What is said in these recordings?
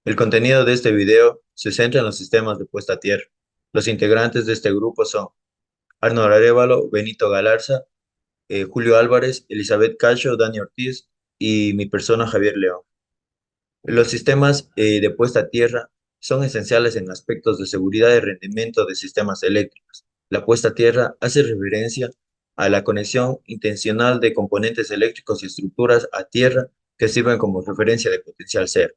El contenido de este video se centra en los sistemas de puesta a tierra. Los integrantes de este grupo son Arnold Arévalo, Benito Galarza, Julio Álvarez, Elizabeth Cacho, Dani Ortiz y mi persona Javier León. Los sistemas de puesta a tierra son esenciales en aspectos de seguridad y rendimiento de sistemas eléctricos. La puesta a tierra hace referencia a la conexión intencional de componentes eléctricos y estructuras a tierra que sirven como referencia de potencial cero.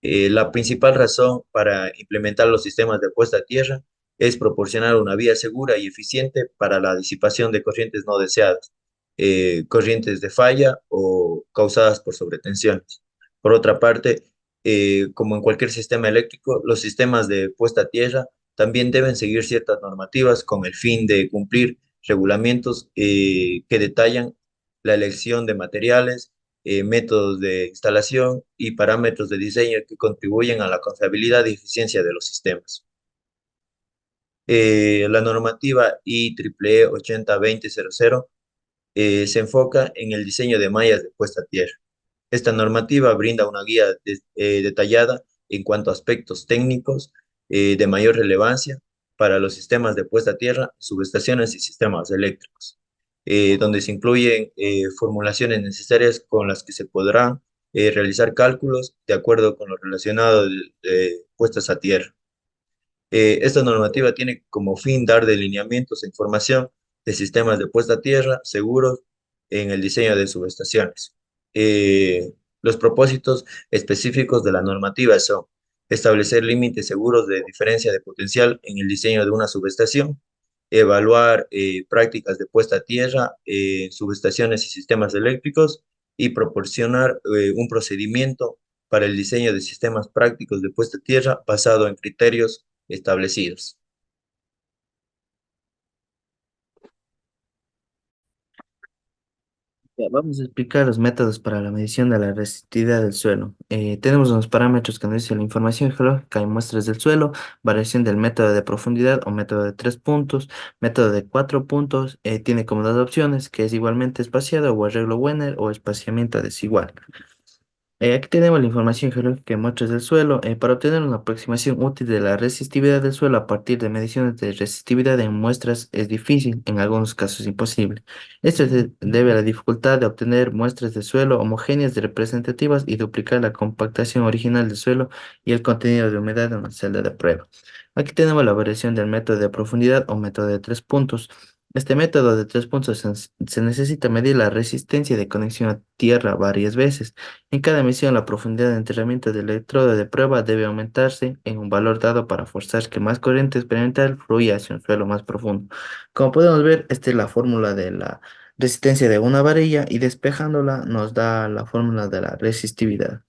La principal razón para implementar los sistemas de puesta a tierra es proporcionar una vía segura y eficiente para la disipación de corrientes no deseadas, corrientes de falla o causadas por sobretensiones. Por otra parte, como en cualquier sistema eléctrico, los sistemas de puesta a tierra también deben seguir ciertas normativas con el fin de cumplir regulamientos que detallan la elección de materiales, métodos de instalación y parámetros de diseño que contribuyen a la confiabilidad y eficiencia de los sistemas. La normativa IEEE 802000 se enfoca en el diseño de mallas de puesta a tierra. Esta normativa brinda una guía detallada en cuanto a aspectos técnicos de mayor relevancia para los sistemas de puesta a tierra, subestaciones y sistemas eléctricos, donde se incluyen formulaciones necesarias con las que se podrán realizar cálculos de acuerdo con lo relacionado de puestas a tierra. Esta normativa tiene como fin dar delineamientos e información de sistemas de puesta a tierra seguros en el diseño de subestaciones. Los propósitos específicos de la normativa son establecer límites seguros de diferencia de potencial en el diseño de una subestación, evaluar prácticas de puesta a tierra en subestaciones y sistemas eléctricos y proporcionar un procedimiento para el diseño de sistemas prácticos de puesta a tierra basado en criterios establecidos. Ya, vamos a explicar los métodos para la medición de la resistividad del suelo. Tenemos unos parámetros que nos dice la información geológica y muestras del suelo, variación del método de profundidad o método de 3 puntos, método de 4 puntos, tiene como dos opciones, que es igualmente espaciado o arreglo Wenner o espaciamiento desigual. Aquí tenemos la información geológica y muestras del suelo. Para obtener una aproximación útil de la resistividad del suelo a partir de mediciones de resistividad en muestras es difícil, en algunos casos imposible. Esto se debe a la dificultad de obtener muestras de suelo homogéneas y representativas y duplicar la compactación original del suelo y el contenido de humedad en una celda de prueba. Aquí tenemos la variación del método de profundidad o método de 3 puntos. Este método de 3 puntos se necesita medir la resistencia de conexión a tierra varias veces. En cada emisión, la profundidad de enterramiento del electrodo de prueba debe aumentarse en un valor dado para forzar que más corriente experimental fluya hacia un suelo más profundo. Como podemos ver, esta es la fórmula de la resistencia de una varilla y despejándola nos da la fórmula de la resistividad.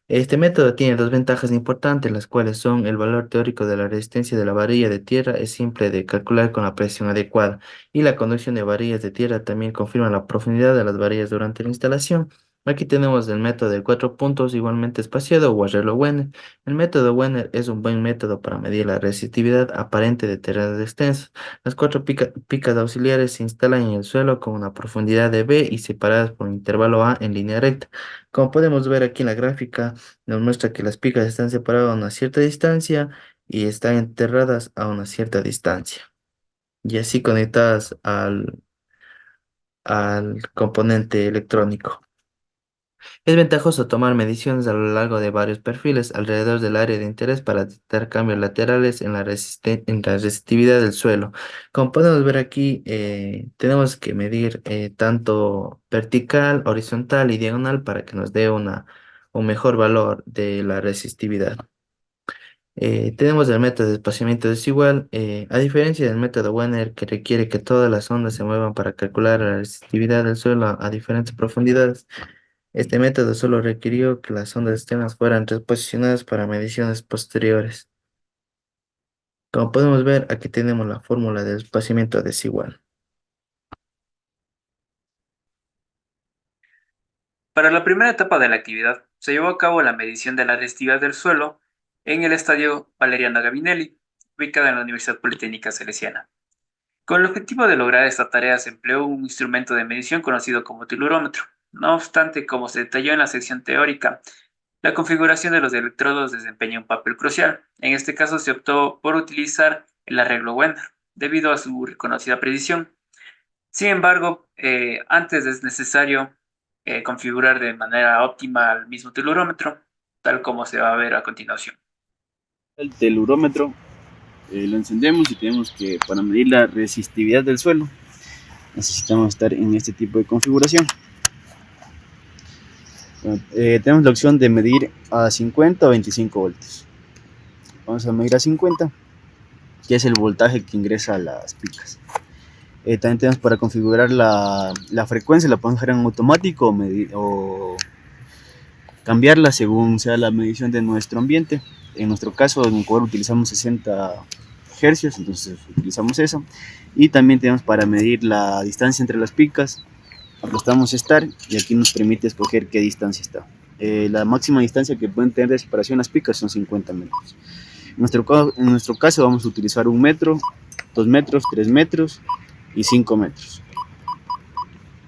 Este método tiene dos ventajas importantes, las cuales son el valor teórico de la resistencia de la varilla de tierra es simple de calcular con la presión adecuada y la conducción de varillas de tierra también confirma la profundidad de las varillas durante la instalación. Aquí tenemos el método de 4 puntos igualmente espaciado o arreglo Wenner. El método Wenner es un buen método para medir la resistividad aparente de terrenos extensos. Las cuatro picas auxiliares se instalan en el suelo con una profundidad de B y separadas por un intervalo A en línea recta. Como podemos ver aquí en la gráfica, nos muestra que las picas están separadas a una cierta distancia y están enterradas a una cierta distancia. Y así conectadas al componente electrónico. Es ventajoso tomar mediciones a lo largo de varios perfiles alrededor del área de interés para detectar cambios laterales en en la resistividad del suelo. Como podemos ver aquí, tenemos que medir tanto vertical, horizontal y diagonal para que nos dé un mejor valor de la resistividad. Tenemos el método de espaciamiento desigual. A diferencia del método Wenner, que requiere que todas las ondas se muevan para calcular la resistividad del suelo a diferentes profundidades, este método solo requirió que las ondas externas fueran reposicionadas para mediciones posteriores. Como podemos ver, aquí tenemos la fórmula del espaciamiento desigual. Para la primera etapa de la actividad, se llevó a cabo la medición de la resistividad del suelo en el Estadio Valeriano Gavinelli, ubicado en la Universidad Politécnica Salesiana. Con el objetivo de lograr esta tarea se empleó un instrumento de medición conocido como telurómetro. No obstante, como se detalló en la sección teórica, La configuración de los electrodos desempeña un papel crucial. En este caso se optó por utilizar el arreglo Wender, debido a su reconocida precisión. Sin embargo, antes es necesario configurar de manera óptima el mismo telurómetro, tal como se va a ver a continuación. El telurómetro lo encendemos y tenemos que, para medir la resistividad del suelo, necesitamos estar en este tipo de configuración. Bueno, tenemos la opción de medir a 50 o 25 voltios. Vamos a medir a 50, que es el voltaje que ingresa a las picas. También tenemos para configurar la frecuencia, la podemos dejar en automático o cambiarla según sea la medición de nuestro ambiente. En nuestro caso, en Ecuador utilizamos 60 hercios, entonces utilizamos eso. Y también tenemos para medir la distancia entre las picas, apostamos Start y aquí nos permite escoger qué distancia está. La máxima distancia que pueden tener de separación las picas son 50 metros. En nuestro caso vamos a utilizar 1 metro, 2 metros, 3 metros y 5 metros.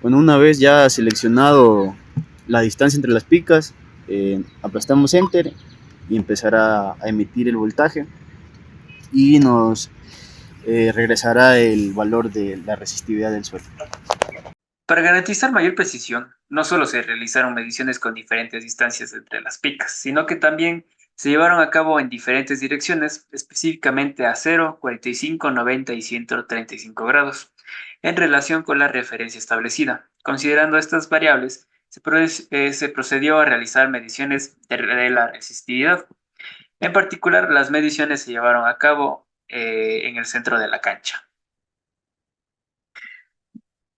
Bueno, una vez ya seleccionado la distancia entre las picas, aplastamos Enter y empezará a emitir el voltaje y nos regresará el valor de la resistividad del suelo. Para garantizar mayor precisión, no solo se realizaron mediciones con diferentes distancias entre las picas, sino que también se llevaron a cabo en diferentes direcciones, específicamente a 0, 45, 90 y 135 grados, en relación con la referencia establecida. Considerando estas variables, se procedió a realizar mediciones de la resistividad. En particular, las mediciones se llevaron a cabo en el centro de la cancha.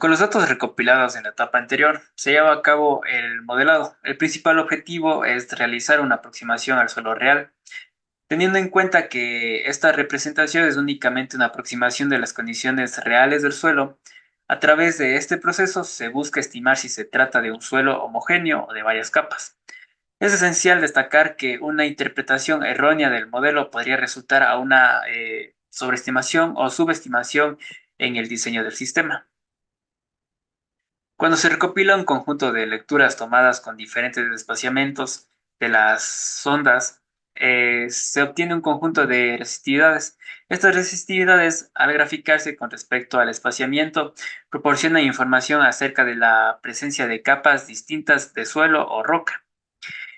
Con los datos recopilados en la etapa anterior, se lleva a cabo el modelado. El principal objetivo es realizar una aproximación al suelo real, teniendo en cuenta que esta representación es únicamente una aproximación de las condiciones reales del suelo. A través de este proceso se busca estimar si se trata de un suelo homogéneo o de varias capas. Es esencial destacar que una interpretación errónea del modelo podría resultar a una sobreestimación o subestimación en el diseño del sistema. Cuando se recopila un conjunto de lecturas tomadas con diferentes desplazamientos de las sondas, se obtiene un conjunto de resistividades. Estas resistividades, al graficarse con respecto al espaciamiento, proporcionan información acerca de la presencia de capas distintas de suelo o roca.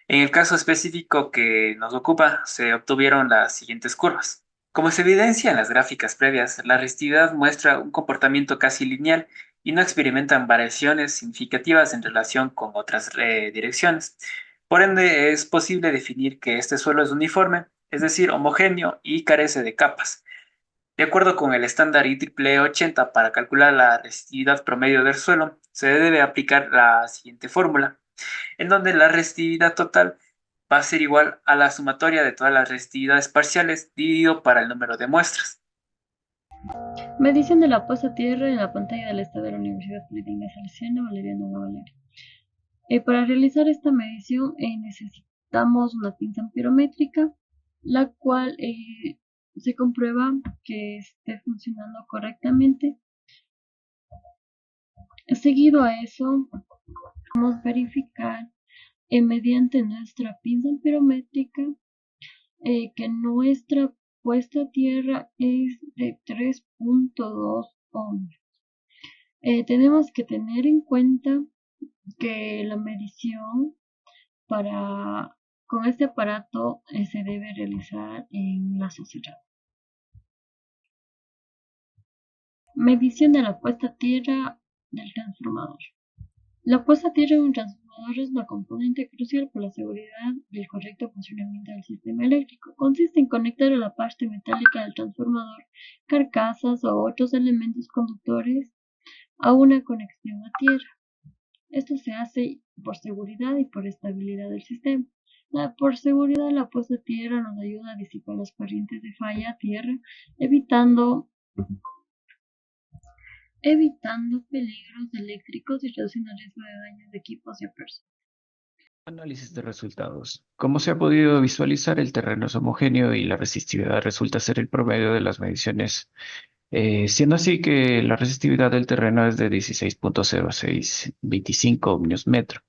En el caso específico que nos ocupa, se obtuvieron las siguientes curvas. Como se evidencia en las gráficas previas, la resistividad muestra un comportamiento casi lineal y no experimentan variaciones significativas en relación con otras direcciones. Por ende, es posible definir que este suelo es uniforme, es decir, homogéneo y carece de capas. De acuerdo con el estándar IEEE 80 para calcular la resistividad promedio del suelo, se debe aplicar la siguiente fórmula, en donde la resistividad total va a ser igual a la sumatoria de todas las resistividades parciales dividido para el número de muestras. Medición de la puesta a tierra en la pantalla del estadio de la Universidad Politécnica Salesiana Valeriano Gabalera. Para realizar esta medición necesitamos una pinza amperométrica, la cual se comprueba que esté funcionando correctamente. Seguido a eso, vamos a verificar mediante nuestra pinza amperométrica que nuestra puesta a tierra es de 3.2 ohms. Tenemos que tener en cuenta que la medición con este aparato se debe realizar en lazo cerrado. Medición de la puesta a tierra del transformador. La puesta a tierra de un transformador es una componente crucial para la seguridad y el correcto funcionamiento del sistema eléctrico. Consiste en conectar a la parte metálica del transformador, carcasas o otros elementos conductores a una conexión a tierra. Esto se hace por seguridad y por estabilidad del sistema. Por seguridad, la puesta a tierra nos ayuda a disipar las corrientes de falla a tierra, evitando peligros eléctricos y reduciendo el riesgo de daños de equipos y a personas. Análisis de resultados. Como se ha podido visualizar, el terreno es homogéneo y la resistividad resulta ser el promedio de las mediciones, siendo así que la resistividad del terreno es de 16.0625 ohmios metro.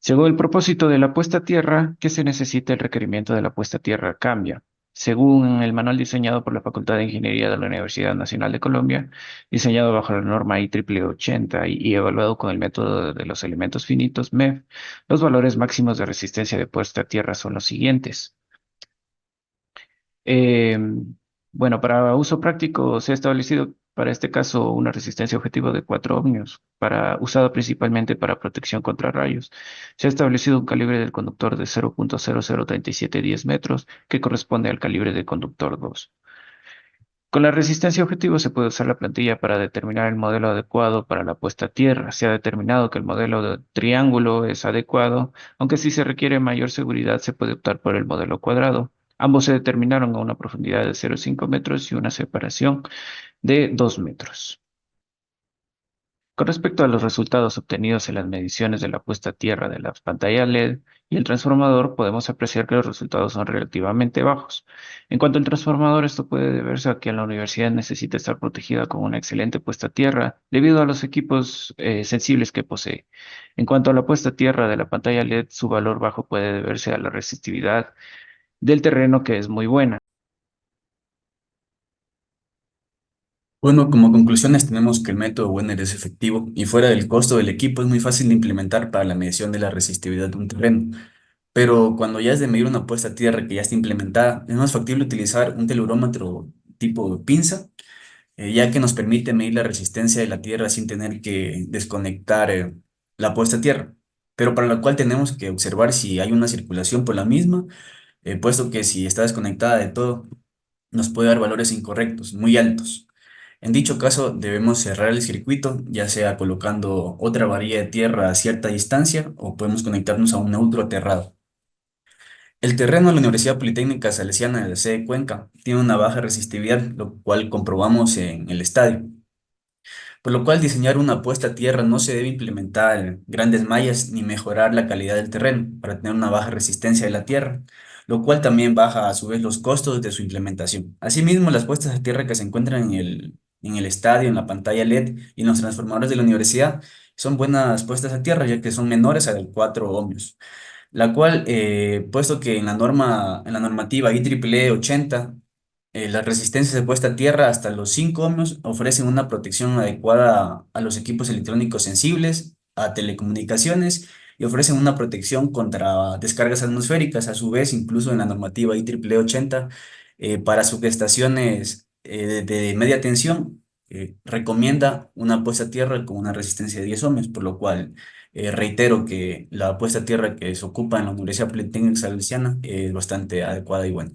Según el propósito de la puesta a tierra, ¿qué se necesita? El requerimiento de la puesta a tierra cambia. Según el manual diseñado por la Facultad de Ingeniería de la Universidad Nacional de Colombia, diseñado bajo la norma IEEE 80 y evaluado con el método de los elementos finitos MEF, los valores máximos de resistencia de puesta a tierra son los siguientes. Eh, bueno, para uso práctico se ha establecido para este caso una resistencia objetivo de 4 ohmios, usada principalmente para protección contra rayos. Se ha establecido un calibre del conductor de 0.003710 metros, que corresponde al calibre del conductor 2. Con la resistencia objetivo se puede usar la plantilla para determinar el modelo adecuado para la puesta a tierra. Se ha determinado que el modelo de triángulo es adecuado, aunque si se requiere mayor seguridad se puede optar por el modelo cuadrado. Ambos se determinaron a una profundidad de 0,5 metros y una separación de 2 metros. Con respecto a los resultados obtenidos en las mediciones de la puesta a tierra de las pantallas LED y el transformador, podemos apreciar que los resultados son relativamente bajos. En cuanto al transformador, esto puede deberse a que la universidad necesita estar protegida con una excelente puesta a tierra debido a los equipos sensibles que posee. En cuanto a la puesta a tierra de la pantalla LED, su valor bajo puede deberse a la resistividad del terreno, que es muy buena. Bueno, como conclusiones tenemos que el método Wenner es efectivo y fuera del costo del equipo es muy fácil de implementar para la medición de la resistividad de un terreno. Pero cuando ya es de medir una puesta a tierra que ya está implementada, es más factible utilizar un telurómetro tipo pinza, ya que nos permite medir la resistencia de la tierra sin tener que desconectar la puesta a tierra, pero para lo cual tenemos que observar si hay una circulación por la misma, puesto que si está desconectada de todo, nos puede dar valores incorrectos, muy altos. En dicho caso, debemos cerrar el circuito, ya sea colocando otra varilla de tierra a cierta distancia o podemos conectarnos a un neutro aterrado. El terreno de la Universidad Politécnica Salesiana de la sede de Cuenca tiene una baja resistividad, lo cual comprobamos en el estadio. Por lo cual diseñar una puesta a tierra no se debe implementar grandes mallas ni mejorar la calidad del terreno para tener una baja resistencia de la tierra, lo cual también baja a su vez los costos de su implementación. Asimismo, las puestas a tierra que se encuentran en el estadio, en la pantalla LED y en los transformadores de la universidad son buenas puestas a tierra ya que son menores a 4 ohmios, la cual, puesto que en la normativa IEEE 80, las resistencias de puesta a tierra hasta los 5 ohmios ofrecen una protección adecuada a los equipos electrónicos sensibles, a telecomunicaciones y ofrecen una protección contra descargas atmosféricas. A su vez, incluso en la normativa IEEE 80, para subestaciones de media tensión, recomienda una puesta a tierra con una resistencia de 10 ohmios, por lo cual reitero que la puesta a tierra que se ocupa en la Universidad Politécnica Salesiana es bastante adecuada y buena.